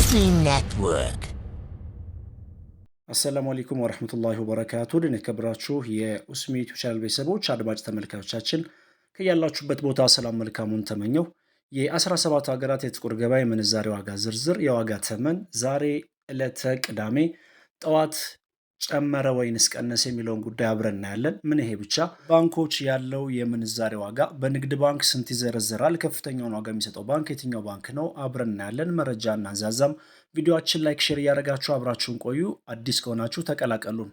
Muslim Network. አሰላሙ አለይኩም ወራህመቱላሂ ወበረካቱ። የተከበራችሁ የኡስሚ ዩቲዩብ ቻናል ቤተሰቦች አድማጭ ተመልካቾቻችን ከያላችሁበት ቦታ ሰላም መልካሙን ተመኘው። የ17 ሀገራት የጥቁር ገበያ የምንዛሬ ዋጋ ዝርዝር የዋጋ ተመን ዛሬ ዕለተ ቅዳሜ ጠዋት ጨመረ ወይንስ ቀነሰ የሚለውን ጉዳይ አብረን እናያለን። ምን ይሄ ብቻ ባንኮች ያለው የምንዛሬ ዋጋ በንግድ ባንክ ስንት ይዘረዘራል? ከፍተኛውን ዋጋ የሚሰጠው ባንክ የትኛው ባንክ ነው? አብረን እናያለን። መረጃ እናንዛዛም። ቪዲዮአችን ላይክ፣ ሼር እያደረጋችሁ አብራችሁን ቆዩ። አዲስ ከሆናችሁ ተቀላቀሉን።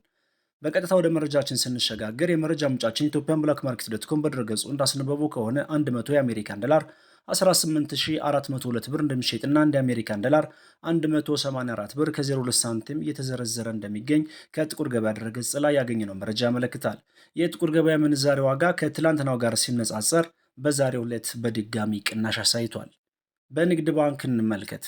በቀጥታ ወደ መረጃችን ስንሸጋገር የመረጃ ምንጫችን ኢትዮጵያን ብላክ ማርኬት ዶት ኮም በድረገጹ እንዳስነበበው ከሆነ 100 የአሜሪካን ዶላር 18402 ብር እንደሚሸጥና አንድ የአሜሪካን ዶላር 184 ብር ከ02 ሳንቲም እየተዘረዘረ እንደሚገኝ ከጥቁር ገበያ ድረገጽ ላይ ያገኘነው መረጃ ያመለክታል። የጥቁር ገበያ ምንዛሬ ዋጋ ከትላንትናው ጋር ሲነጻጸር በዛሬው ዕለት በድጋሚ ቅናሽ አሳይቷል። በንግድ ባንክ እንመልከት።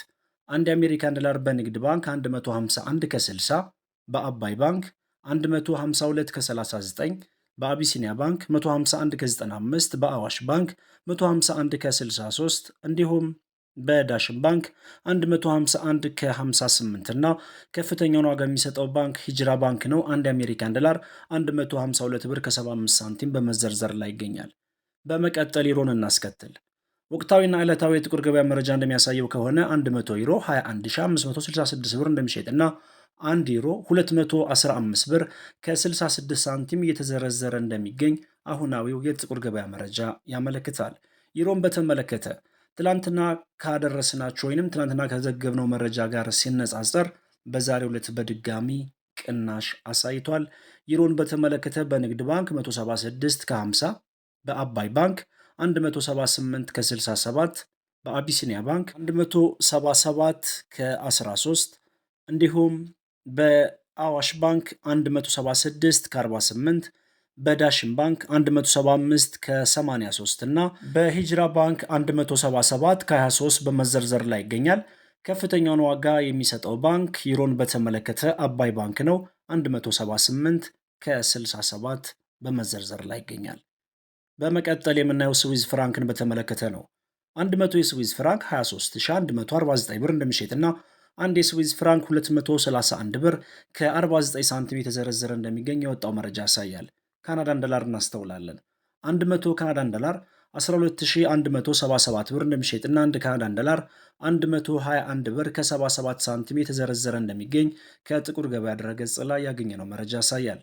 አንድ የአሜሪካን ዶላር በንግድ ባንክ 151 ከ60፣ በአባይ ባንክ 152 ከ39፣ በአቢሲኒያ ባንክ 151 ከ95፣ በአዋሽ ባንክ 151 ከ63 እንዲሁም በዳሽን ባንክ 151 ከ58 እና ከፍተኛውን ዋጋ የሚሰጠው ባንክ ሂጅራ ባንክ ነው። አንድ የአሜሪካን ዶላር 152 ብር ከ75 ሳንቲም በመዘርዘር ላይ ይገኛል። በመቀጠል ዩሮን እናስከትል። ወቅታዊና ዕለታዊ የጥቁር ገበያ መረጃ እንደሚያሳየው ከሆነ 100 ዩሮ 21566 ብር እንደሚሸጥና 1 ዩሮ 215 ብር ከ66 ሳንቲም እየተዘረዘረ እንደሚገኝ አሁናዊው የጥቁር ገበያ መረጃ ያመለክታል። ዩሮን በተመለከተ ትላንትና ካደረስናቸው ወይንም ትላንትና ከዘገብነው መረጃ ጋር ሲነጻጸር በዛሬው ዕለት በድጋሚ ቅናሽ አሳይቷል። ዩሮን በተመለከተ በንግድ ባንክ 176 ከ50፣ በአባይ ባንክ 178 ከ67፣ በአቢሲኒያ ባንክ 177 ከ13 እንዲሁም በአዋሽ ባንክ 176 ከ48፣ በዳሽን ባንክ 175 ከ83 እና በሂጅራ ባንክ 177 ከ23 በመዘርዘር ላይ ይገኛል። ከፍተኛውን ዋጋ የሚሰጠው ባንክ ዩሮን በተመለከተ አባይ ባንክ ነው። 178 ከ67 በመዘርዘር ላይ ይገኛል። በመቀጠል የምናየው ስዊዝ ፍራንክን በተመለከተ ነው። 100 የስዊዝ ፍራንክ 23149 ብር እንደሚሸጥና አንድ የስዊዝ ፍራንክ 231 ብር ከ49 ሳንቲም የተዘረዘረ እንደሚገኝ የወጣው መረጃ ያሳያል። ካናዳን ዶላር እናስተውላለን። 100 ካናዳን ዶላር 12177 ብር እንደሚሸጥና አንድ ካናዳን ዶላር 121 ብር ከ77 ሳንቲም የተዘረዘረ እንደሚገኝ ከጥቁር ገበያ ድረገጽ ላይ ያገኘነው መረጃ ያሳያል።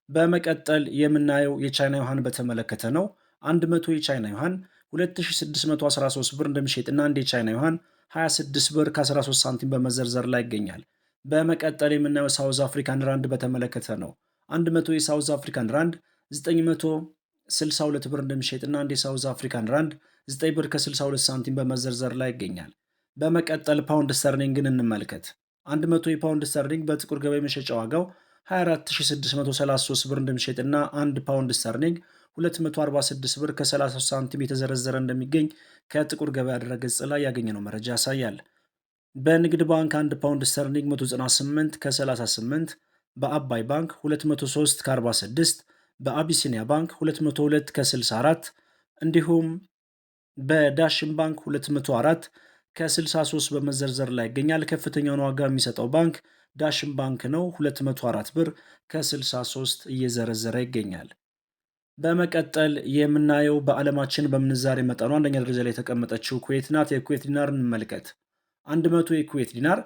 በመቀጠል የምናየው የቻይና ዩሃን በተመለከተ ነው። 100 የቻይና ዩሃን 2613 ብር እንደሚሸጥና አንድ የቻይና ዩሃን 26 ብር ከ13 ሳንቲም በመዘርዘር ላይ ይገኛል። በመቀጠል የምናየው ሳውዝ አፍሪካን ራንድ በተመለከተ ነው። 100 የሳውዝ አፍሪካን ራንድ 962 ብር እንደሚሸጥና አንድ የሳውዝ አፍሪካን ራንድ 9 ብር ከ62 ሳንቲም በመዘርዘር ላይ ይገኛል። በመቀጠል ፓውንድ ስተርሊንግን እንመልከት። 100 የፓውንድ ስተርሊንግ በጥቁር ገበያ መሸጫ ዋጋው 24633 ብር እንደሚሸጥና 1 ፓውንድ ስተርሊንግ 246 ብር ከ30 ሳንቲም የተዘረዘረ እንደሚገኝ ከጥቁር ገበያ ድረገጽ ላይ ያገኘነው መረጃ ያሳያል። በንግድ ባንክ 1 ፓውንድ ስተርሊንግ 198 ከ38፣ በአባይ ባንክ 203 ከ46፣ በአቢሲኒያ ባንክ 202 ከ64 እንዲሁም በዳሽን ባንክ 204 ከ63 በመዘርዘር ላይ ይገኛል። ከፍተኛውን ዋጋ የሚሰጠው ባንክ ዳሽን ባንክ ነው። 204 ብር ከ63 እየዘረዘረ ይገኛል። በመቀጠል የምናየው በዓለማችን በምንዛሬ መጠኑ አንደኛ ደረጃ ላይ የተቀመጠችው ኩዌት ናት። የኩዌት ዲናር እንመልከት። 100 የኩዌት ዲናር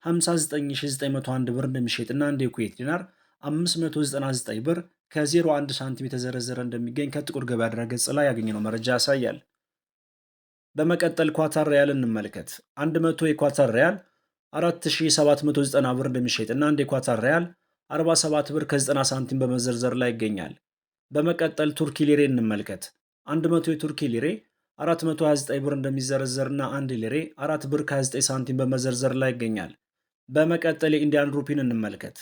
59901 ብር እንደሚሸጥና አንድ የኩዌት ዲናር 599 ብር ከ01 ሳንቲም የተዘረዘረ እንደሚገኝ ከጥቁር ገበያ ድረገጽ ላይ ያገኘነው መረጃ ያሳያል። በመቀጠል ኳታር ሪያል እንመልከት። 100 የኳታር ሪያል 4790 ብር እንደሚሸጥና አንድ የኳታር ሪያል 47 ብር ከ90 ሳንቲም በመዘርዘር ላይ ይገኛል። በመቀጠል ቱርኪ ሊሬ እንመልከት። 100 የቱርኪ ሊሬ 429 ብር እንደሚዘረዘርና አንድ ሊሬ 4 ብር ከ29 ሳንቲም በመዘርዘር ላይ ይገኛል። በመቀጠል የኢንዲያን ሩፒን እንመልከት።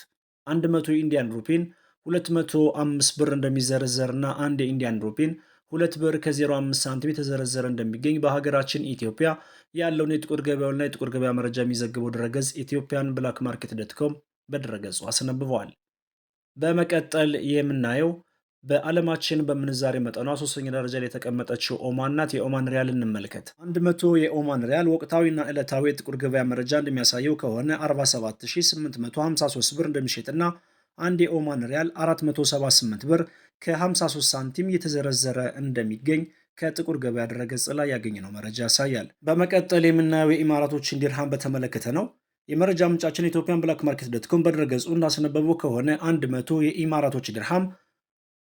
100 የኢንዲያን ሩፒን 205 ብር እንደሚዘረዘርና አንድ የኢንዲያን ሩፒን 2 ብር ከ05 ሳንቲም የተዘረዘረ እንደሚገኝ በሀገራችን ኢትዮጵያ ያለውን የጥቁር ገበያውና የጥቁር ገበያ መረጃ የሚዘግበው ድረገጽ ኢትዮጵያን ብላክ ማርኬት ዶት ኮም በድረገጹ አስነብበዋል። በመቀጠል የምናየው በዓለማችን በምንዛሬ መጠኗ ሶስተኛ ደረጃ ላይ የተቀመጠችው ኦማን ናት። የኦማን ሪያል እንመልከት። 100 የኦማን ሪያል ወቅታዊና ዕለታዊ የጥቁር ገበያ መረጃ እንደሚያሳየው ከሆነ 47853 ብር እንደሚሸጥና አንድ የኦማን ሪያል 478 ብር ከ53 ሳንቲም እየተዘረዘረ እንደሚገኝ ከጥቁር ገበያ ድረገጽ ላይ ያገኘነው መረጃ ያሳያል። በመቀጠል የምናየው የኢማራቶችን ዲርሃም በተመለከተ ነው። የመረጃ ምንጫችን ኢትዮጵያን ብላክ ማርኬት ዶት ኮም በድረገጹ እንዳስነበበው ከሆነ 100 የኢማራቶች ድርሃም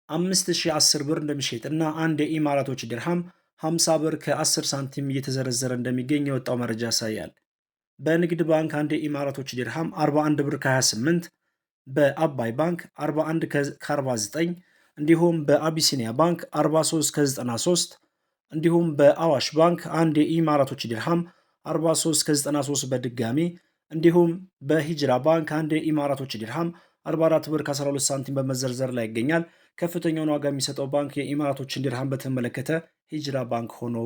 5010 ብር እንደሚሸጥና አንድ የኢማራቶች ድርሃም 50 ብር ከ10 ሳንቲም እየተዘረዘረ እንደሚገኝ የወጣው መረጃ ያሳያል። በንግድ ባንክ አንድ የኢማራቶች ድርሃም 41 ብር ከ28፣ በአባይ ባንክ 41 ከ49፣ እንዲሁም በአቢሲኒያ ባንክ 43 ከ93፣ እንዲሁም በአዋሽ ባንክ አንድ የኢማራቶች ድርሃም 43 ከ93 በድጋሚ እንዲሁም በሂጅራ ባንክ አንድ የኢማራቶች ድርሃም 44 ብር ከ12 ሳንቲም በመዘርዘር ላይ ይገኛል። ከፍተኛውን ዋጋ የሚሰጠው ባንክ የኢማራቶችን ድርሃም በተመለከተ ሂጅራ ባንክ ሆኖ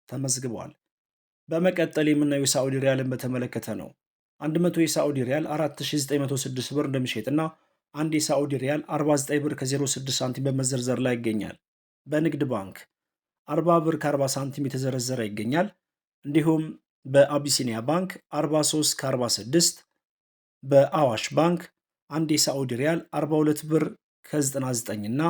ተመዝግቧል። በመቀጠል የምናየው የሳዑዲ ሪያልን በተመለከተ ነው። 100 የሳዑዲ ሪያል 4906 ብር እንደሚሸጥና አንድ የሳዑዲ ሪያል 49 ብር ከ06 ሳንቲም በመዘርዘር ላይ ይገኛል። በንግድ ባንክ 40 ብር ከ40 ሳንቲም የተዘረዘረ ይገኛል። እንዲሁም በአቢሲኒያ ባንክ 43 ከ46፣ በአዋሽ ባንክ አንድ የሳዑዲ ሪያል 42 ብር ከ99 እና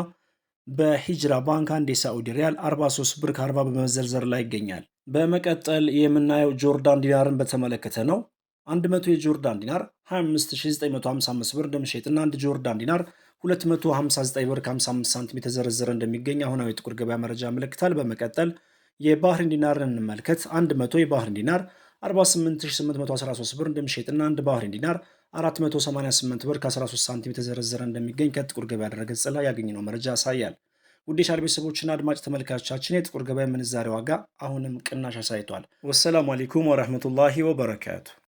በሂጅራ ባንክ አንድ የሳዑዲ ሪያል 43 ብር ከ40 በመዘርዘር ላይ ይገኛል። በመቀጠል የምናየው ጆርዳን ዲናርን በተመለከተ ነው። 100 የጆርዳን ዲናር 25955 ብር እንደሚሸጥና አንድ ጆርዳን ዲናር 259 ብር ከ55 ሳንቲም የተዘረዘረ እንደሚገኝ አሁናዊ የጥቁር ገበያ መረጃ ያመለክታል። በመቀጠል የባህሪን ዲናርን እንመልከት። 100 የባህሪን ዲናር 48813 ብር እንደሚሸጥና አንድ ባህሪን ዲናር 488 ብር ከ13 ሳንቲም የተዘረዘረ እንደሚገኝ ከጥቁር ገበያ ድረገጽ ላይ ያገኘነው መረጃ ያሳያል። ውድ የቻናል ቤተሰቦችና አድማጭ ተመልካቾቻችን የጥቁር ገበያ ምንዛሬ ዋጋ አሁንም ቅናሽ አሳይቷል። ወሰላሙ አለይኩም ወረህመቱላሂ ወበረካቱ።